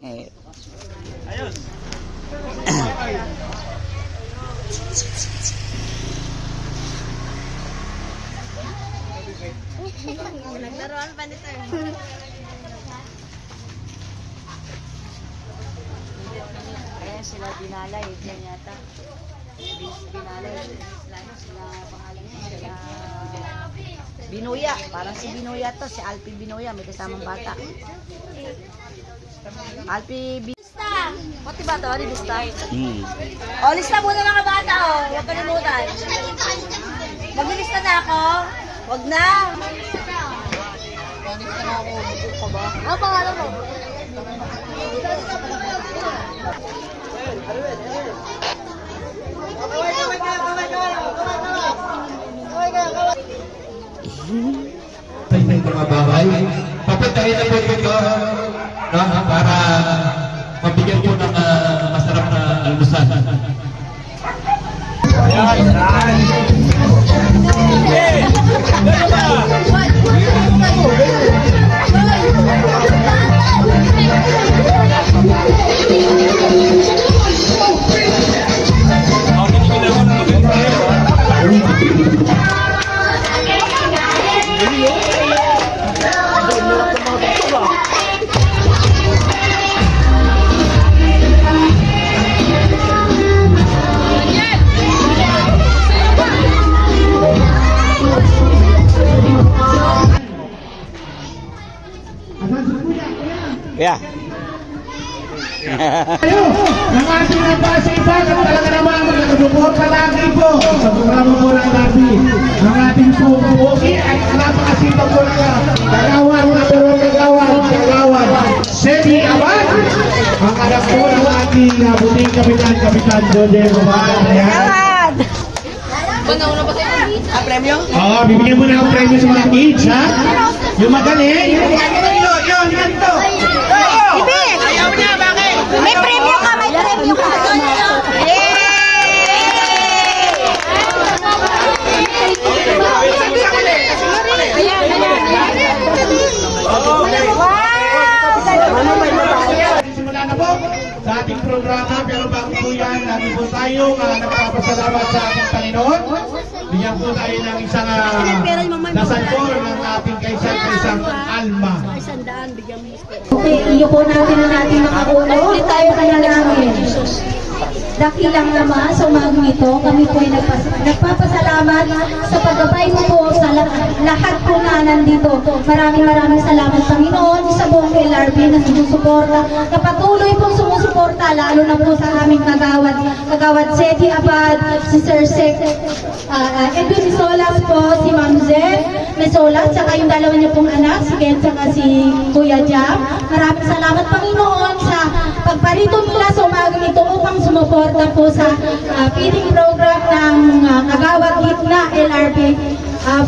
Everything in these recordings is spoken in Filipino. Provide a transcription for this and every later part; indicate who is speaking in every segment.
Speaker 1: Eh.
Speaker 2: Ayos.
Speaker 3: Naglaruan pa nito eh.
Speaker 1: Ayan sila Binalay, dyan yata. Binalay, sila pangalan niya, sila Binuya, parang si Binuya to, si Alpi Binuya, may kasamang bata. Alpi Bista. Pati bata, ano Bista? O, lista muna mga bata, o. Huwag kalimutan. Maglilista na ako. Huwag na. Maglilista na ako. Huwag ka ba? Ano pangalan mo?
Speaker 4: Sa inyong mga bahay, papuntahin na po dito para mabigyan po ng masarap na almusal.
Speaker 2: Yeah.
Speaker 4: Tayo, ng ating napasipan at talaga naman nakasuporta lagi po sa programa po ng Darby. Ang ating subuki at napakasipag po ng kagawan, Semi Abad. Ang anak po ng ating buting Kapitan Jodel Abad. Ayan.
Speaker 3: Una pa tayo.
Speaker 2: Premyo?
Speaker 4: Oo, bibigyan mo na ang premyo sa mga kids, ha? Yung magaling. Yan to.
Speaker 2: Ayaw niya, bakit?
Speaker 3: May premyo ka, may premyo ka.
Speaker 4: Simula na po sa ating programa, pero bago po yan, lagi po tayo nagpapasalamat sa ating Panginoon. Bigyan po tayo ng isang nasalpor ng ating kaisang alma.
Speaker 5: Okay, iyo po natin ang ating mga ulo. Tayo ka na namin. Dakilang Ama, sa umagang ito, kami po ay nagpapasalamat sa paggabay mo po sa lahat po na nandito. Maraming salamat, Panginoon, sa buong LRB na sumusuporta, na patuloy pong sumusuporta, lalo na po sa aming kagawad Seti Abad, si Sir Sek, Edwin Misolas po, si Ma'am Zed Misolas, saka yung dalawa niya pong anak, si Ken, saka si Kuya Jam. Maraming salamat, Panginoon, sa pagparito nila sa umagang ito upang sumuporta po sa feeding program ng Kagawad Gitna LRB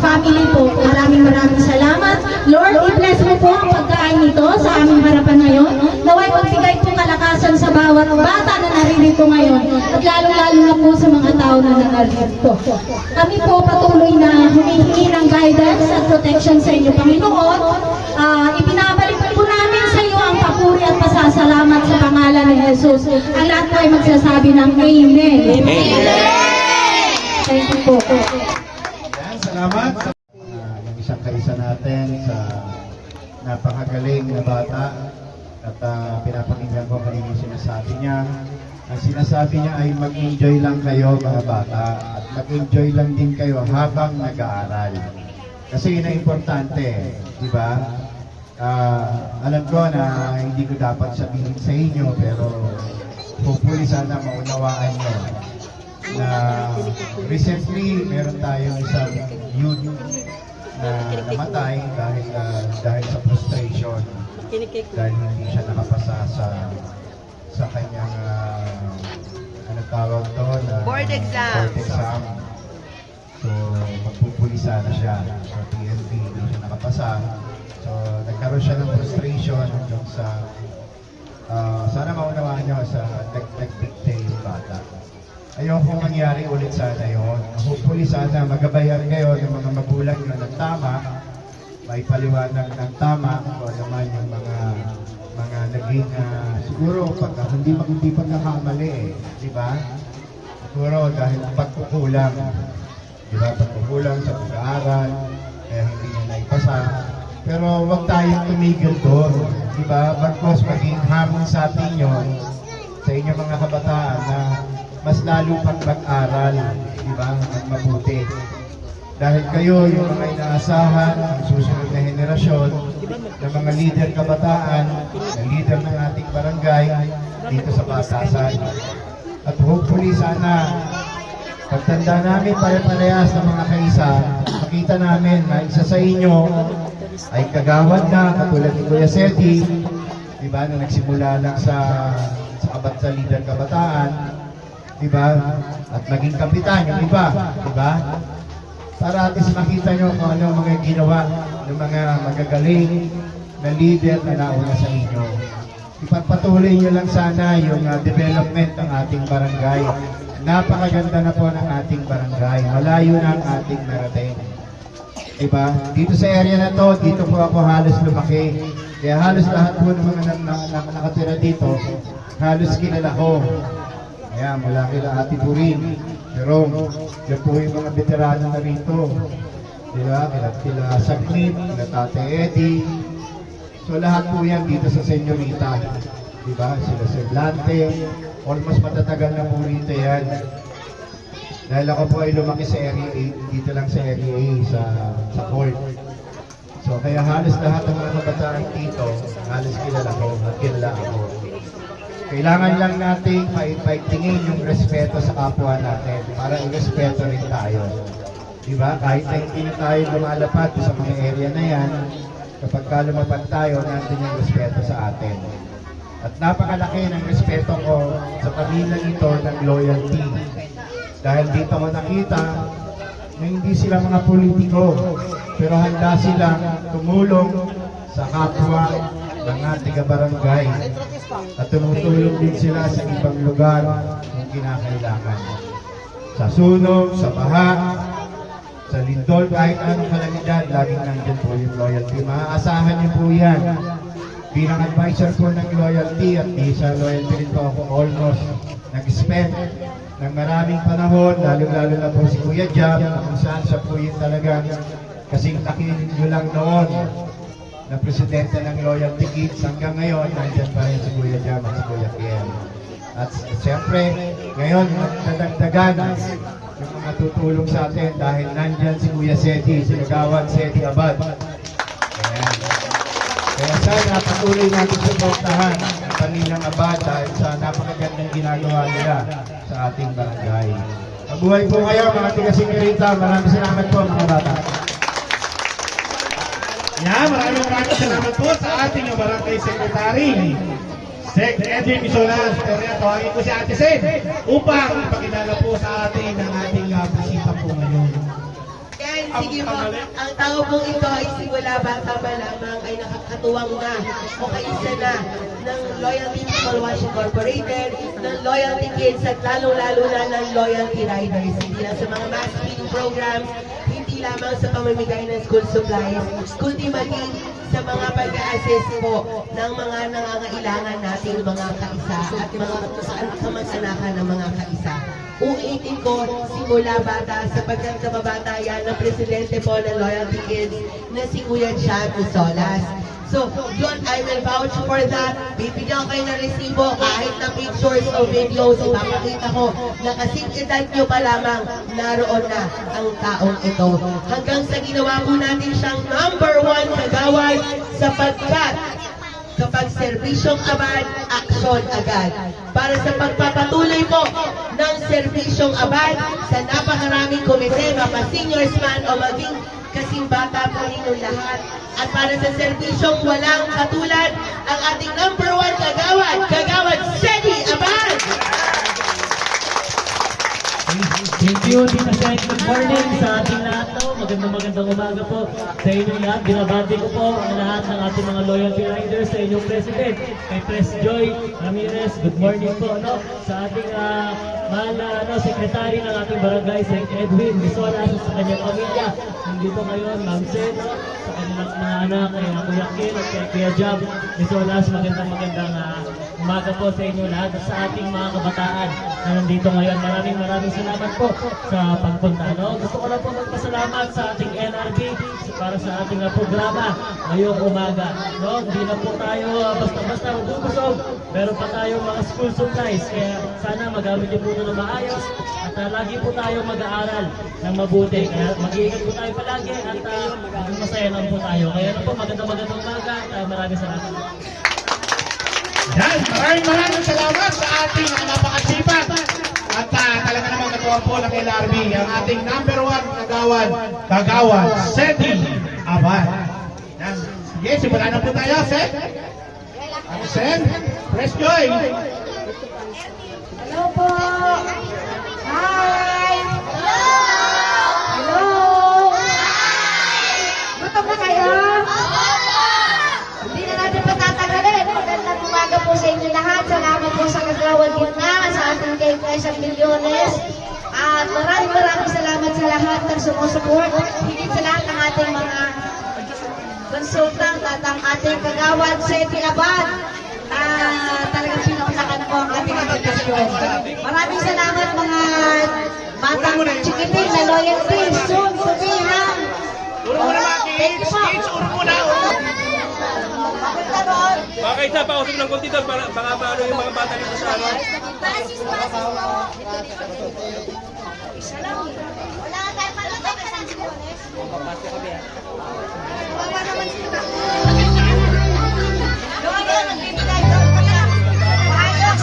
Speaker 5: family po. Maraming salamat. Lord, i-bless mo po ang pagkain nito sa aming harapan ngayon. Naway magbigay po kalakasan sa bawat bata na naririto ngayon at lalong-lalo na po sa mga tao na naririto. Kami po patuloy na humihingi ng guidance at protection sa inyo, Panginoon. Ipinabalik po namin sa iyo ang papuri at pasasalamat sa pangalan ni Jesus. Ang lahat po ay magsasabi ng Amen. Amen. Thank you po.
Speaker 4: Salamat sa ng isang kaisa natin sa napakagaling na bata at pinapakinggan ko kanina yung sinasabi niya. Ang sinasabi niya ay mag-enjoy lang kayo mga bata at mag-enjoy lang din kayo habang nag-aaral. Kasi yun ang importante, di ba? Alam ko na hindi ko dapat sabihin sa inyo pero hopefully sana maunawaan nyo na recently meron tayong isang youth na namatay dahil sa frustration dahil hindi siya nakapasa sa kanyang ano tawag doon
Speaker 2: Board exam.
Speaker 4: So magpupulisa na siya sa PNP, hindi siya nakapasa. So nagkaroon siya ng frustration hanggang sa sana maunawaan niyo sa nag-dictate yung bata. Ayoko mangyari ulit sana yun. Hopefully sana magabayan kayo ng mga magulang nyo ng tama, may paliwanag ng tama kung naman yung mga naging siguro hindi pagkakamali eh, di ba? Siguro dahil pagkukulang, di ba? Pagkukulang sa pag-aaral, kaya hindi niya naipasa. Pero huwag tayong tumigil doon, di ba? Bagkos maging hamon sa atin yun, sa inyong mga kabataan na mas lalo pang mag-aral, di ba? At mabuti. Dahil kayo, yung mga inaasahan, ang susunod na henerasyon, ng mga leader kabataan, ng leader ng ating barangay, dito sa Batasan. At hopefully sana, pagtanda namin pare-parehas ng mga kaisa, makita namin na isa sa inyo ay kagawad na, katulad ni Kuya Seti, di ba, na nagsimula lang sa leader kabataan, di ba, at naging kapitan yung iba, di ba? Para at least makita nyo kung ano mga ginawa ng mga magagaling na leader na nauna sa inyo. Ipagpatuloy nyo lang sana yung development ng ating barangay. Napakaganda na po ng ating barangay. Malayo na ang ating narating. Diba? Dito sa area na to, dito po ako halos lumaki. Kaya halos lahat po ng mga nakatira dito, halos kilala ko. Ayan, mula kila Ate Purin, Jerome, yan po yung mga veterano na rito. Diba? Kila Sagnit, kila Tate Eddie. So lahat po yan dito sa Senyorita. Diba? Sila Serlante. Almost matatagal na po rito yan. Dahil ako po ay lumaki sa Area A, dito lang sa Area A, sa court. So kaya halos lahat ng mga kabataan dito, halos kilala ko at kilala ako. Kailangan lang nating paigtingin yung respeto sa kapwa natin para i-respeto rin tayo. Diba? Kahit na hindi na tayo lumalapad sa mga area na yan, kapag ka lumapad tayo, nandun yung respeto sa atin. At napakalaki ng respeto ko sa pamilyang ito ng loyalty. Dahil dito ko nakita na hindi sila mga politiko, pero handa silang tumulong sa kapwa ng ating barangay. At tumutulong din sila sa ibang lugar kung kinakailangan. Sa sunog, sa baha, sa lindol, kahit anong kalamidad, laging nandyan po yung loyalty. Maaasahan niyo po yan. Bilang advisor po ng loyalty at sa loyalty rin po ako almost nag-spend ng maraming panahon, lalo-lalo na po si Kuya Jam, na kung saan siya po yun talagang kasing takin nyo lang noon na presidente ng Loyalty Kids. Hanggang ngayon, nandyan pa rin si Kuya Jam at si Kuya Kiel. At siyempre, ngayon, nadagdagan yung mga tutulong sa atin dahil nandyan si Kuya Seti, si Kagawad Seti Abad. Ayan. Kaya sana patuloy natin suportahan ang pamilyang Abad dahil sa napakagandang ginagawa nila sa ating barangay. Mabuhay po kayo mga tiga-Senyorita. Maraming salamat po mga bata.
Speaker 6: Maraming salamat po sa ating barangay secretary, Sec Edwin Misolas. Pero yan, tawagin ko si Ate Sen upang ipakilala po sa atin ang ating bisita po ngayon.
Speaker 2: Yan, sige po. Ang tao pong ito ay simula bata pa lamang ay nakakatuwang na o kaisa na ng Loyalty People Watch Incorporated, ng Loyalty Kids at lalong-lalo na ng Loyalty Riders. Hindi lang sa mga mass feeding programs, hindi lamang sa pamamigay ng school supplies, kundi maging sa mga pag-a-assist po ng mga nangangailangan nating mga kaisa at mga kamag-anakan ng mga kaisa. Uulitin ko, simula bata sapagkat kababata yan ng presidente po ng Loyalty Kids na si Kuya Jam Misolas. So, yun, I will vouch for that. Bibigyan kayo ng resibo kahit na pictures o videos. Ipapakita ko na kasing edad nyo pa lamang naroon na ang taong ito. Hanggang sa ginawa po natin siyang #1 kagawad sapagkat kapag serbisyong abad, aksyon agad. Para sa pagpapatuloy po ng serbisyong abad sa napakaraming komite, mapa-seniors man o maging kasing bata po ninyong lahat. At para sa serbisyong walang katulad, ang ating #1 kagawad, Kagawad Sedi Abad!
Speaker 7: Thank you, Tita Sen. Good morning sa ating lahat po. Magandang umaga po sa inyong lahat. Binabati ko po ang lahat ng ating mga loyalty riders sa inyong president, kay Pres Joy Ramirez. Good morning po sa ating mahal na sekretary ng ating barangay, Sec Edwin Misolas, sa kanyang pamilya. Nandito ngayon, Ma'am Sen, sa kanilang mga anak, kay Kuya Kil at kay Kuya Jab. Misolas, magandang umaga po sa inyo lahat at sa ating mga kabataan na nandito ngayon. Maraming salamat po sa pagpunta. No? Gusto ko lang po magpasalamat sa ating NRB para sa ating programa ngayong umaga. No? Hindi na po tayo basta-basta bubusog. Meron pa tayong mga school supplies. Kaya sana magamit niyo po ito na maayos at lagi po tayo mag-aaral ng mabuti. Kaya mag-iingat po tayo palagi at masaya lang po tayo. Kaya na po magandang umaga at maraming salamat.
Speaker 6: Yan, maraming salamat sa ating napakasipag. At talaga namang natuwa po ng LRB, ang ating number 1 kagawan, Seti Abad. Yan. Sige, simulan na po tayo, Set. Set, press joy.
Speaker 5: Hello po! Hi! Hello! Gutom na kayo? Hindi na natin patatagalin. Magandang umaga po sa inyo lahat. Salamat po sa kagawad gitna, sa ating kay Quezon Millones. At maraming salamat sa lahat ng sumusuport. Higit sa lahat ng ating mga consultant at ang ating kagawad, Seti Abad. Talagang pinaunakan po ang ating edukasyon. Maraming salamat mga batang chikiting na loyalty. Soon to be, ha? Thank you po.
Speaker 8: Pakita pa usap ng konti doon para paano yung mga bata dito sa ano.
Speaker 3: Basis po. Wala ka tayo paluto kay San Silones. Wala naman sila. Doon yun, nagbibigay doon pa lang. Ayos.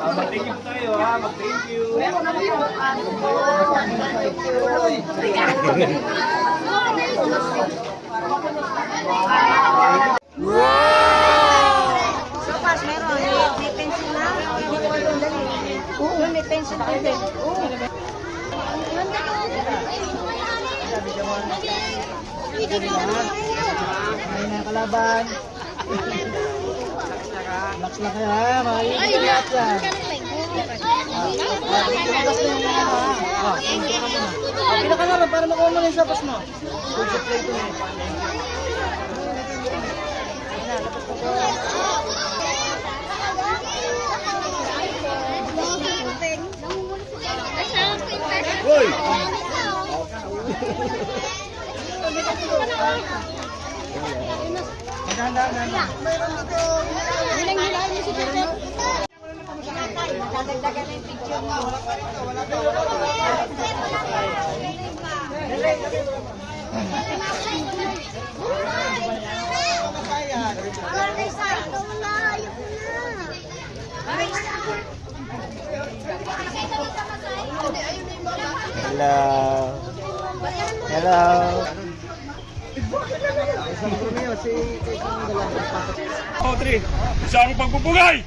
Speaker 8: Mag-thank you po tayo ha, mag-thank you.
Speaker 1: So, pas, meron. May pencil na. Oo, may pencil na din. May na kalaban. Relax na kayo ha, relax lang. Pila ka naman para makuha mo na yung sapas mo. Good sa play to eh. Labas ko po.
Speaker 8: Hoy!
Speaker 1: Dadagdagan na yung picture mo.
Speaker 8: Hello. Hello. Oh, 3. Isa ang pagpupugay!